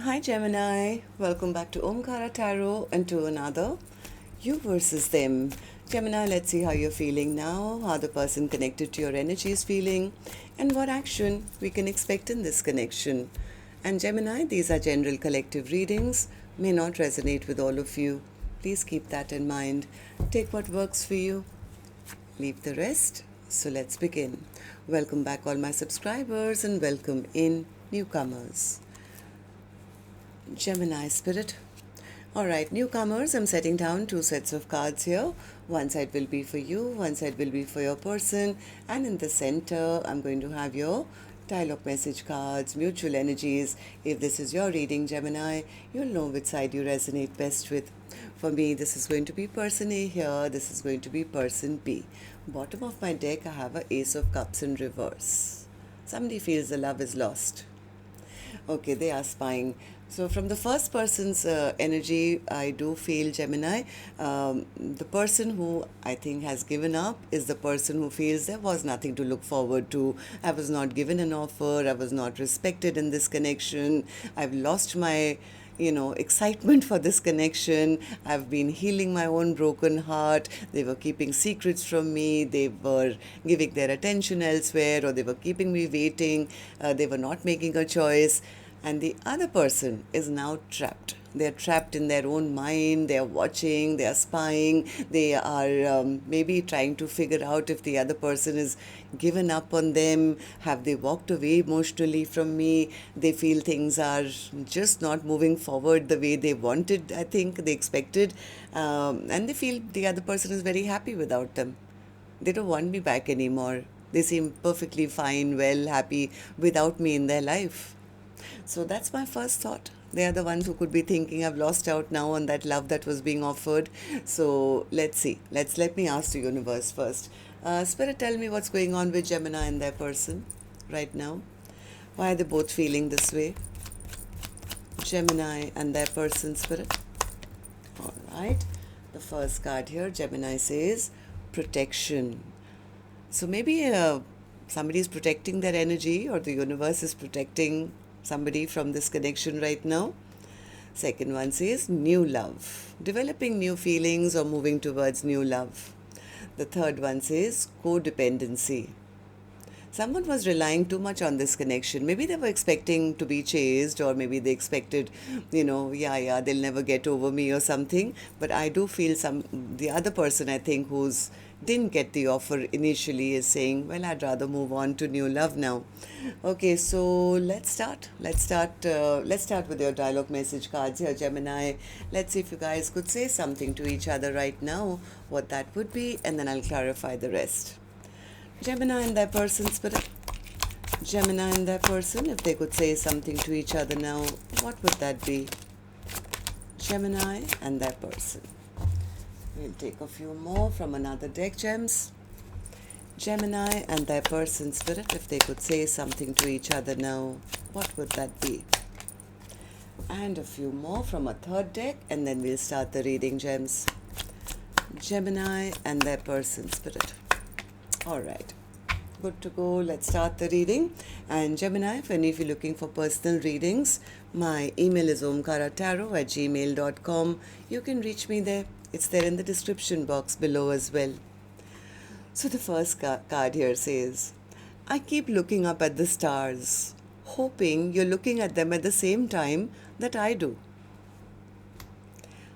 Hi Gemini, welcome back to Omkaratarot and to another You versus Them. Gemini, let's see how you're feeling now, how the person connected to your energy is feeling, and what action we can expect in this connection. And Gemini, these are general collective readings, may not resonate with all of you. Please keep that in mind. Take what works for you, leave the rest. So let's begin. Welcome back, all my subscribers, and welcome in newcomers. Gemini spirit. Alright, newcomers, I'm setting down two sets of cards here. One side will be for you, one side will be for your person, and in the center, I'm going to have your dialogue message cards, mutual energies. If this is your reading, Gemini, you'll know which side you resonate best with. For me, this is going to be person A here, this is going to be person B. Bottom of my deck, I have a Ace of Cups in reverse. Somebody feels the love is lost. Okay, they are spying. So from the first person's energy, I do feel Gemini. The person who I think has given up is the person who feels there was nothing to look forward to. I was not given an offer. I was not respected in this connection. I've lost my excitement for this connection. I've been healing my own broken heart. They were keeping secrets from me. They were giving their attention elsewhere, or they were keeping me waiting. They were not making a choice. And the other person is now trapped. They're trapped in their own mind. They are watching, they are spying, they are maybe trying to figure out if the other person is given up on them. Have they walked away emotionally from me? They feel things are just not moving forward the way they wanted, I think, they expected. And they feel the other person is very happy without them. They don't want me back anymore. They seem perfectly fine, well, happy without me in their life. So that's my first thought. They are the ones who could be thinking I've lost out now on that love that was being offered. So let's see. Let me ask the universe first. Spirit, tell me what's going on with Gemini and their person right now. Why are they both feeling this way? Gemini and their person, Spirit. All right. The first card here, Gemini says protection. So maybe somebody is protecting their energy, or the universe is protecting somebody from this connection right now. Second one says new love, developing new feelings or moving towards new love. The third one says codependency. Someone was relying too much on this connection. Maybe they were expecting to be chased, or maybe they expected, they'll never get over me or something. But I do feel the other person, I think, who's didn't get the offer initially is saying, well, I'd rather move on to new love now. Okay, so let's start. Let's start with your dialogue message cards here, Gemini. Let's see if you guys could say something to each other right now, what that would be, and then I'll clarify the rest. Gemini and their person, Spirit. Gemini and their person, if they could say something to each other now, what would that be? Gemini and their person. We'll take a few more from another deck, Gems. Gemini and their person, Spirit, if they could say something to each other now, what would that be? And a few more from a third deck, and then we'll start the reading, Gems. Gemini and their person, Spirit. All right, good to go. Let's start the reading. And Gemini, if any of you are looking for personal readings, my email is omkaratarot@gmail.com. You can reach me there. It's there in the description box below as well. So the first card here says, I keep looking up at the stars, hoping you're looking at them at the same time that I do.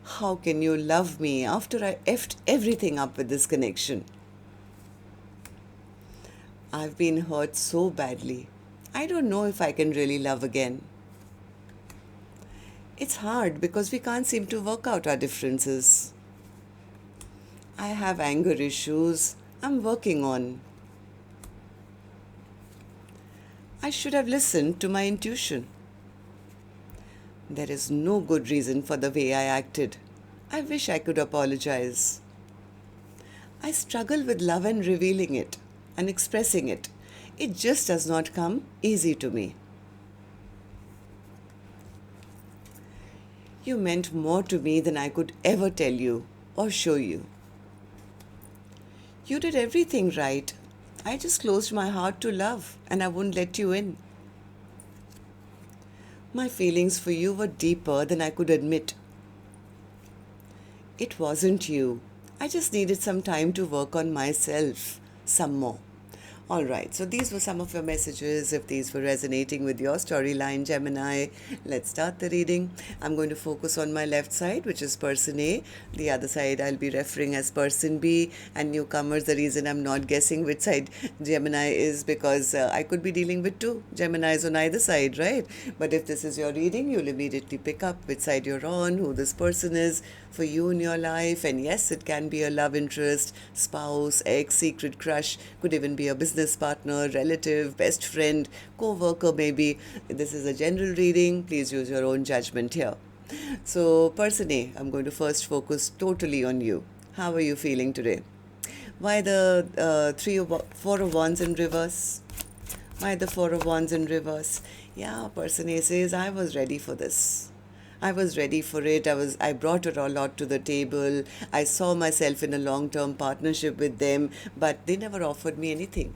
How can you love me after I effed everything up with this connection? I've been hurt so badly. I don't know if I can really love again. It's hard because we can't seem to work out our differences. I have anger issues I'm working on. I should have listened to my intuition. There is no good reason for the way I acted. I wish I could apologize. I struggle with love and revealing it and expressing it. It just does not come easy to me. You meant more to me than I could ever tell you or show you. You did everything right. I just closed my heart to love and I wouldn't let you in. My feelings for you were deeper than I could admit. It wasn't you. I just needed some time to work on myself some more. All right, so these were some of your messages. If these were resonating with your storyline, Gemini, let's start the reading. I'm going to focus on my left side, which is person A. The other side I'll be referring as person B. And newcomers, the reason I'm not guessing which side Gemini is because I could be dealing with two Geminis on either side, right? But if this is your reading, you'll immediately pick up which side you're on, who this person is for you in your life. And yes, it can be a love interest, spouse, ex, secret crush, could even be a business partner, relative, best friend, co-worker maybe. This is a general reading. Please use your own judgment here. So person A, I'm going to first focus totally on you. How are you feeling today? Why the Four of Wands in reverse? Why the Four of Wands in reverse? Yeah, person A says, I was ready for this. I was ready for it. I brought a lot to the table. I saw myself in a long-term partnership with them, but they never offered me anything.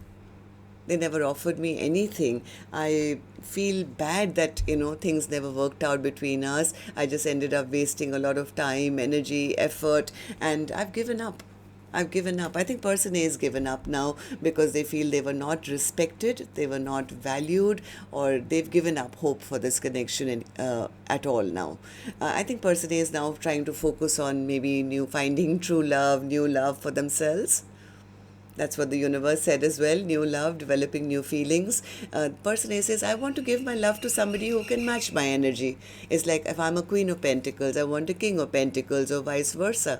They never offered me anything. I feel bad that, things never worked out between us. I just ended up wasting a lot of time, energy, effort, and I've given up. I've given up. I think person A is given up now because they feel they were not respected, they were not valued, or they've given up hope for this connection at all now. I think person A is now trying to focus on maybe finding true love, new love for themselves. That's what the universe said as well. New love, developing new feelings. Person A says, I want to give my love to somebody who can match my energy. It's like if I'm a Queen of Pentacles, I want a King of Pentacles, or vice versa.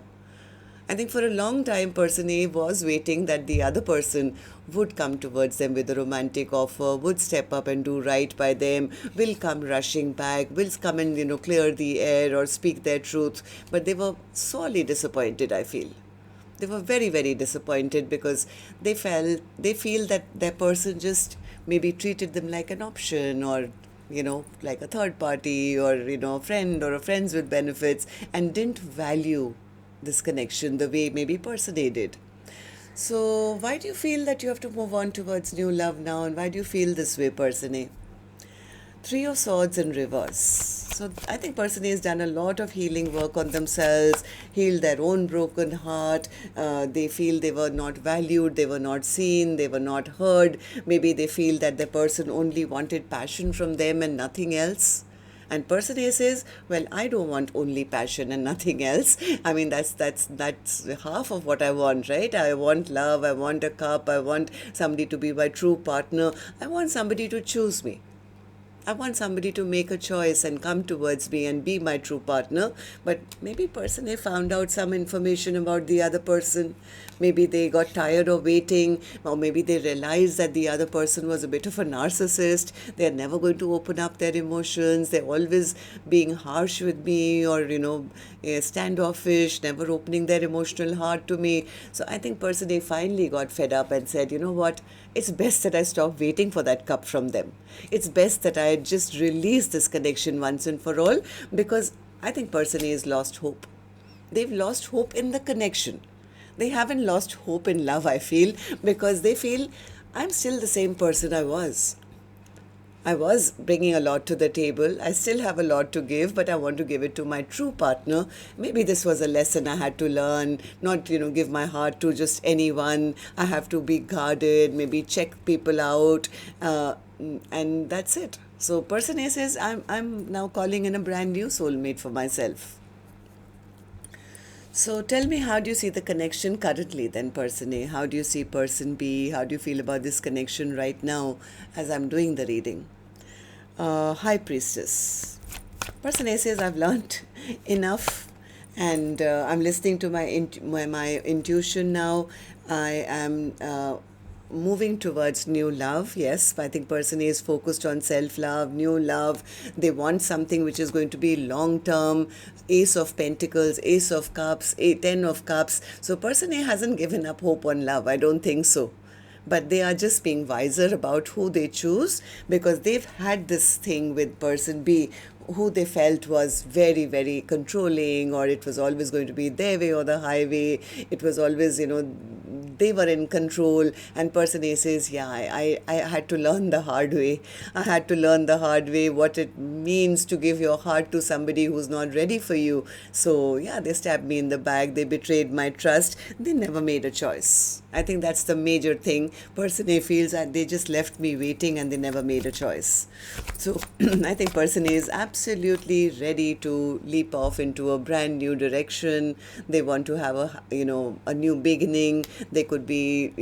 I think for a long time, person A was waiting that the other person would come towards them with a romantic offer, would step up and do right by them, will come rushing back, will come and, clear the air or speak their truth. But they were sorely disappointed, I feel. They were very, very disappointed because they feel that their person just maybe treated them like an option or like a third party or, a friend or a friends with benefits and didn't value this connection the way maybe person A did. So why do you feel that you have to move on towards new love now, and why do you feel this way, person A? Three of Swords in reverse. So I think person A has done a lot of healing work on themselves, healed their own broken heart. They feel they were not valued, they were not seen, they were not heard. Maybe they feel that the person only wanted passion from them and nothing else. And person A says, well, I don't want only passion and nothing else. I mean, that's half of what I want, right? I want love, I want a cup, I want somebody to be my true partner. I want somebody to choose me. I want somebody to make a choice and come towards me and be my true partner. But maybe person A found out some information about the other person. Maybe they got tired of waiting, or maybe they realized that the other person was a bit of a narcissist. They're never going to open up their emotions. They're always being harsh with me or, standoffish, never opening their emotional heart to me. So I think person A finally got fed up and said, you know what? It's best that I stop waiting for that cup from them. It's best that I just release this connection once and for all, because I think person A has lost hope. They've lost hope in the connection. They haven't lost hope in love, I feel, because they feel I'm still the same person I was. I was bringing a lot to the table. I still have a lot to give, but I want to give it to my true partner. Maybe this was a lesson I had to learn, not, give my heart to just anyone. I have to be guarded, maybe check people out, and that's it. So person A says, I'm now calling in a brand new soulmate for myself. So tell me, how do you see the connection currently then, person A? How do you see person B? How do you feel about this connection right now as I'm doing the reading? High Priestess. Person A says, I've learned enough and I'm listening to my intuition now. I am moving towards new love. Yes, I think person A is focused on self-love, new love. They want something which is going to be long-term. Ace of Pentacles, Ace of Cups, Ten of Cups. So person A hasn't given up hope on love. I don't think so. But they are just being wiser about who they choose, because they've had this thing with person B who they felt was very, very controlling, or it was always going to be their way or the highway. It was always, they were in control, and person A says, yeah, I had to learn the hard way. I had to learn the hard way what it means to give your heart to somebody who's not ready for you. So yeah, they stabbed me in the back, they betrayed my trust, they never made a choice. I think that's the major thing. Person A feels that they just left me waiting and they never made a choice. So I think person A is absolutely ready to leap off into a brand new direction. They want to have a new beginning. They could be,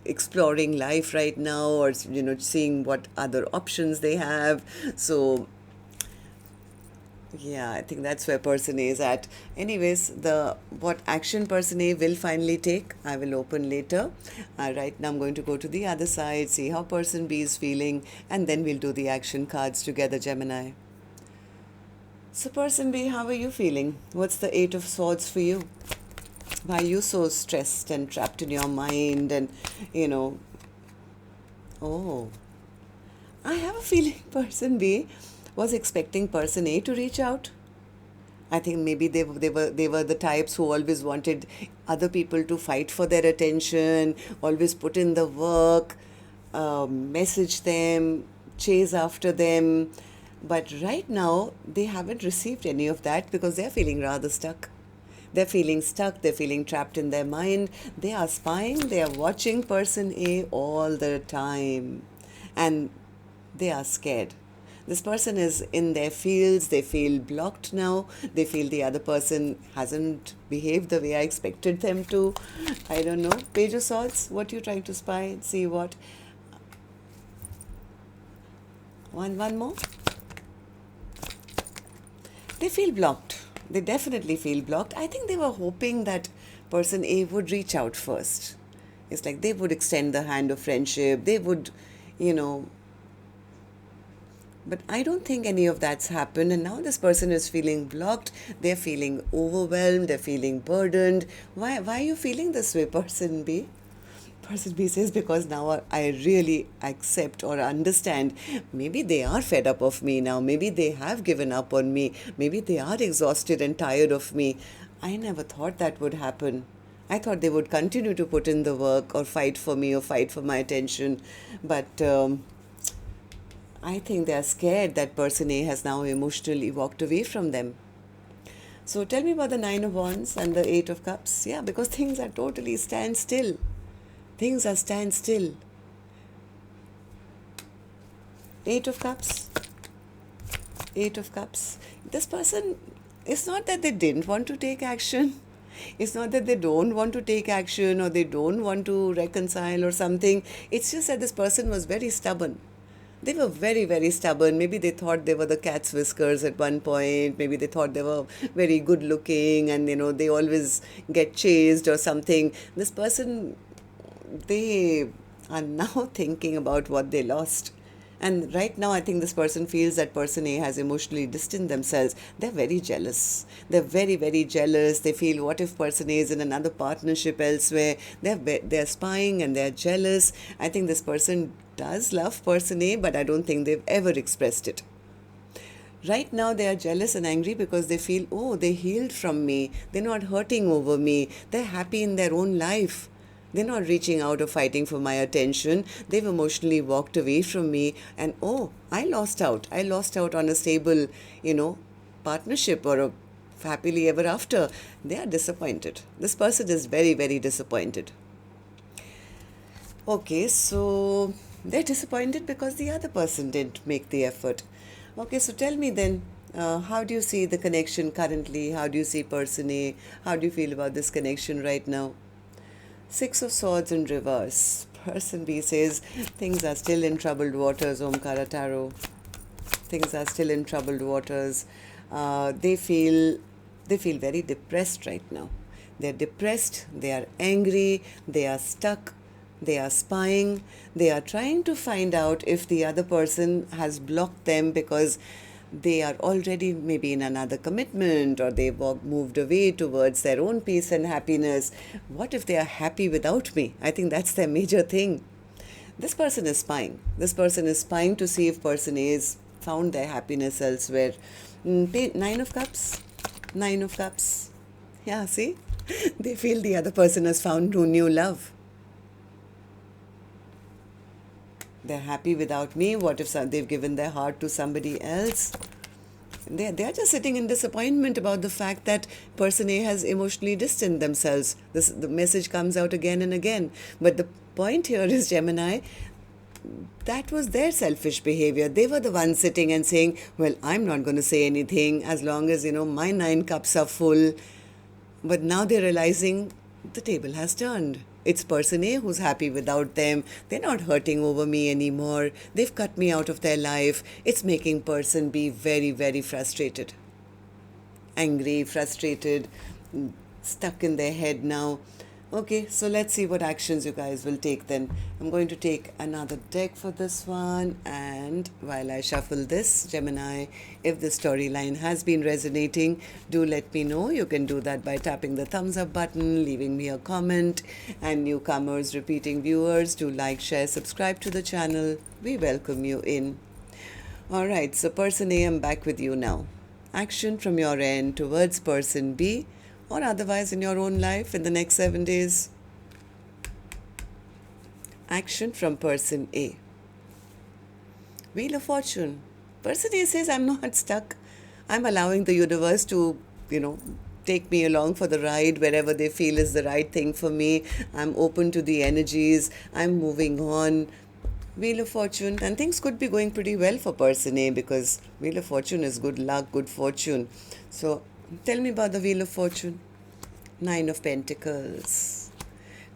exploring life right now, or seeing what other options they have. So yeah, I think that's where person A is at. Anyways, the what action person A will finally take, I will open later. Right now I'm going to go to the other side, see how person B is feeling, and then we'll do the action cards together, Gemini. So person B, how are you feeling? What's the Eight of Swords for you? Why are you so stressed and trapped in your mind and, oh, I have a feeling person B was expecting person A to reach out. I think maybe they were the types who always wanted other people to fight for their attention, always put in the work, message them, chase after them. But right now, they haven't received any of that because they're feeling rather stuck. They're feeling stuck, they're feeling trapped in their mind. They are spying, they are watching person A all the time. And they are scared. This person is in their fields, they feel blocked now, they feel the other person hasn't behaved the way I expected them to. I don't know. Page of Swords, what you trying to spy? See what? One more. They feel blocked. They definitely feel blocked. I think they were hoping that person A would reach out first. It's like they would extend the hand of friendship. They would, but I don't think any of that's happened. And now this person is feeling blocked. They're feeling overwhelmed. They're feeling burdened. Why are you feeling this way, person B? Person B says, because now I really accept or understand. Maybe they are fed up of me now. Maybe they have given up on me. Maybe they are exhausted and tired of me. I never thought that would happen. I thought they would continue to put in the work or fight for me or fight for my attention. But I think they are scared that person A has now emotionally walked away from them. So tell me about the Nine of Wands and the Eight of Cups. Yeah, because things are totally stand still. Things are stand still. Eight of Cups. Eight of Cups. This person, it's not that they didn't want to take action. It's not that they don't want to take action or they don't want to reconcile or something. It's just that this person was very stubborn. They were very, very stubborn. Maybe they thought they were the cat's whiskers at one point. Maybe they thought they were very good looking and, they always get chased or something. This person, they are now thinking about what they lost. And right now, I think this person feels that person A has emotionally distanced themselves. They're very jealous. They're very, very jealous. They feel, what if person A is in another partnership elsewhere? They're spying and they're jealous. I think this person does love person A, but I don't think they've ever expressed it. Right now, they are jealous and angry because they feel, oh, they healed from me. They're not hurting over me. They're happy in their own life. They're not reaching out or fighting for my attention. They've emotionally walked away from me. And oh, I lost out. I lost out on a stable, partnership or a happily ever after. They are disappointed. This person is very, very disappointed. Okay, so they're disappointed because the other person didn't make the effort. Okay, so tell me then, how do you see the connection currently? How do you see person A? How do you feel about this connection right now? Six of Swords in reverse. Person B says, things are still in troubled waters, Omkaratarot. Things are still in troubled waters. They feel very depressed right now. They're depressed, they are angry, they are stuck, they are spying. They are trying to find out if the other person has blocked them because they are already maybe in another commitment or they've moved away towards their own peace and happiness. What if they are happy without me? I think that's their major thing. This person is spying. This person is spying to see if person A has found their happiness elsewhere. Nine of Cups. Nine of Cups. Yeah, see? They feel the other person has found new love. they're happy without me. What if they've given their heart to somebody else? They're just sitting in disappointment about the fact that person A has emotionally distanced themselves. The message comes out again and again. But the point here is, Gemini, that was their selfish behavior. They were the ones sitting and saying, well, I'm not going to say anything as long as, my 9 cups are full. But now they're realizing the table has turned. It's person A who's happy without them. They're not hurting over me anymore. They've cut me out of their life. It's making person B very, very frustrated. Angry, frustrated, stuck in their head now. Okay, so let's see what actions you guys will take then. I'm going to take another deck for this one, and while I shuffle this, Gemini, if the storyline has been resonating, do let me know. You can do that by tapping the thumbs up button, leaving me a comment, and newcomers, repeating viewers, do like, share, subscribe to the channel. We welcome you in. Alright, so person A, I'm back with you now. Action from your end towards person B, or otherwise in your own life in the next 7 days. Action from person A. Wheel of Fortune. Person A says, I'm not stuck. I'm allowing the universe to, take me along for the ride wherever they feel is the right thing for me. I'm open to the energies. I'm moving on. Wheel of Fortune. And things could be going pretty well for person A, because Wheel of Fortune is good luck, good fortune. So tell me about the Wheel of Fortune. 9 of Pentacles,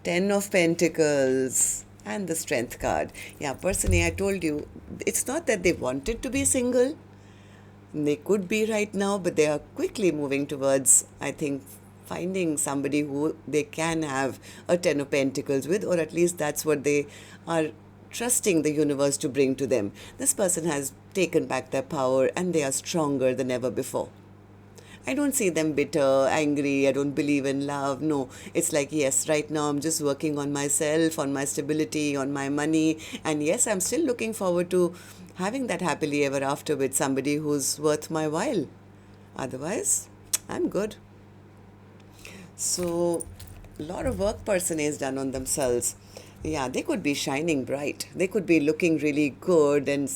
10 of Pentacles, and the Strength card. Yeah, person A, I told you, it's not that they wanted to be single. They could be right now, but they are quickly moving towards, I think, finding somebody who they can have a 10 of Pentacles with, or at least that's what they are trusting the universe to bring to them. This person has taken back their power and they are stronger than ever before. I don't see them bitter, angry, I don't believe in love. No, it's like, yes, right now I'm just working on myself, on my stability, on my money. And yes, I'm still looking forward to having that happily ever after with somebody who's worth my while. Otherwise, I'm good. So, a lot of work person A has done on themselves. Yeah, they could be shining bright. They could be looking really good, and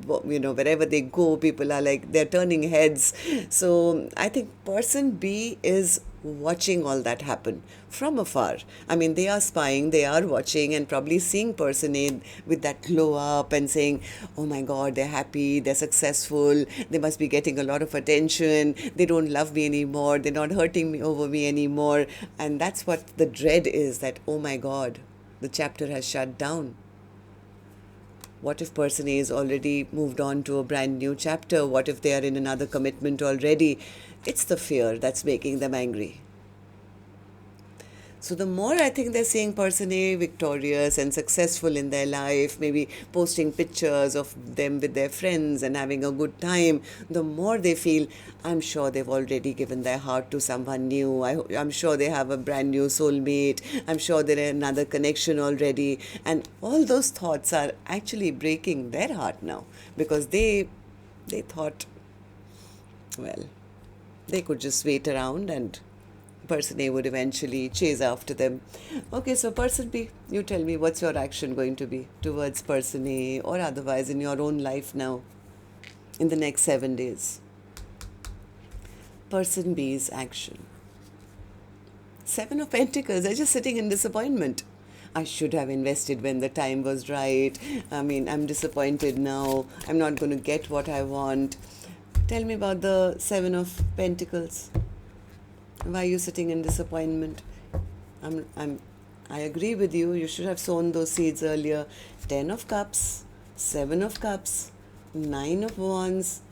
wherever they go, people are like, they're turning heads. So I think person B is watching all that happen from afar. I mean, they are spying, they are watching, and probably seeing person A with that glow up and saying, oh my God, they're happy, they're successful, they must be getting a lot of attention, they don't love me anymore, they're not hurting me over me anymore. And that's what the dread is, that, oh my God, the chapter has shut down. What if person A is already moved on to a brand new chapter? What if they are in another commitment already? It's the fear that's making them angry. So the more I think they're seeing person A victorious and successful in their life, maybe posting pictures of them with their friends and having a good time, the more they feel, I'm sure they've already given their heart to someone new. I'm sure they have a brand new soulmate. I'm sure they're in another connection already. And all those thoughts are actually breaking their heart now, because they thought, well, they could just wait around and person A would eventually chase after them. Okay, so person B, you tell me, what's your action going to be towards person A, or otherwise in your own life now in the next 7 days? Person B's action. 7 of Pentacles. They're just sitting in disappointment. I should have invested when the time was right. I mean, I'm disappointed now. I'm not going to get what I want. Tell me about the 7 of Pentacles. Why are you sitting in disappointment? I agree with you. You should have sown those seeds earlier. 10 of Cups, 7 of Cups, 9 of Wands,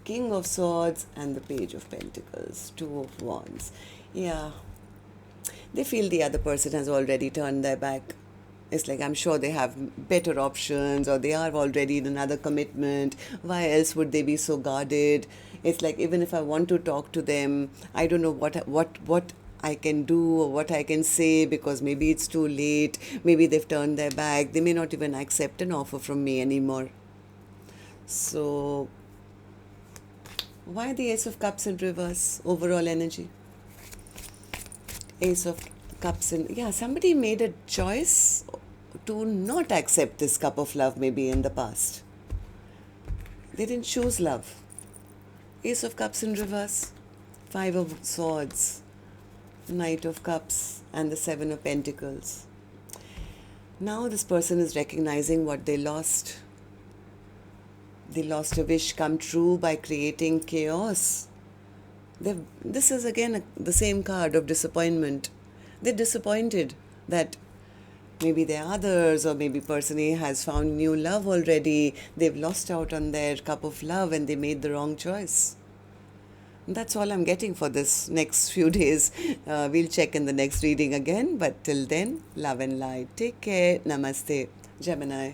King of Swords, and the Page of Pentacles, 2 of Wands. Yeah. They feel the other person has already turned their back. It's like, I'm sure they have better options, or they are already in another commitment. Why else would they be so guarded? It's like, even if I want to talk to them, I don't know what I can do or what I can say, because maybe it's too late. Maybe they've turned their back. They may not even accept an offer from me anymore. So, why the Ace of Cups in reverse? Overall energy. Ace of Cups in, yeah, somebody made a choice to not accept this cup of love maybe in the past. They didn't choose love. Ace of Cups in reverse, Five of Swords, Knight of Cups, and the Seven of Pentacles. Now this person is recognizing what they lost. They lost a wish come true by creating chaos. This is again the same card of disappointment. They're disappointed that maybe there are others, or maybe person A has found new love already. They've lost out on their cup of love and they made the wrong choice. That's all I'm getting for this next few days. We'll check in the next reading again. But till then, love and light. Take care. Namaste. Gemini.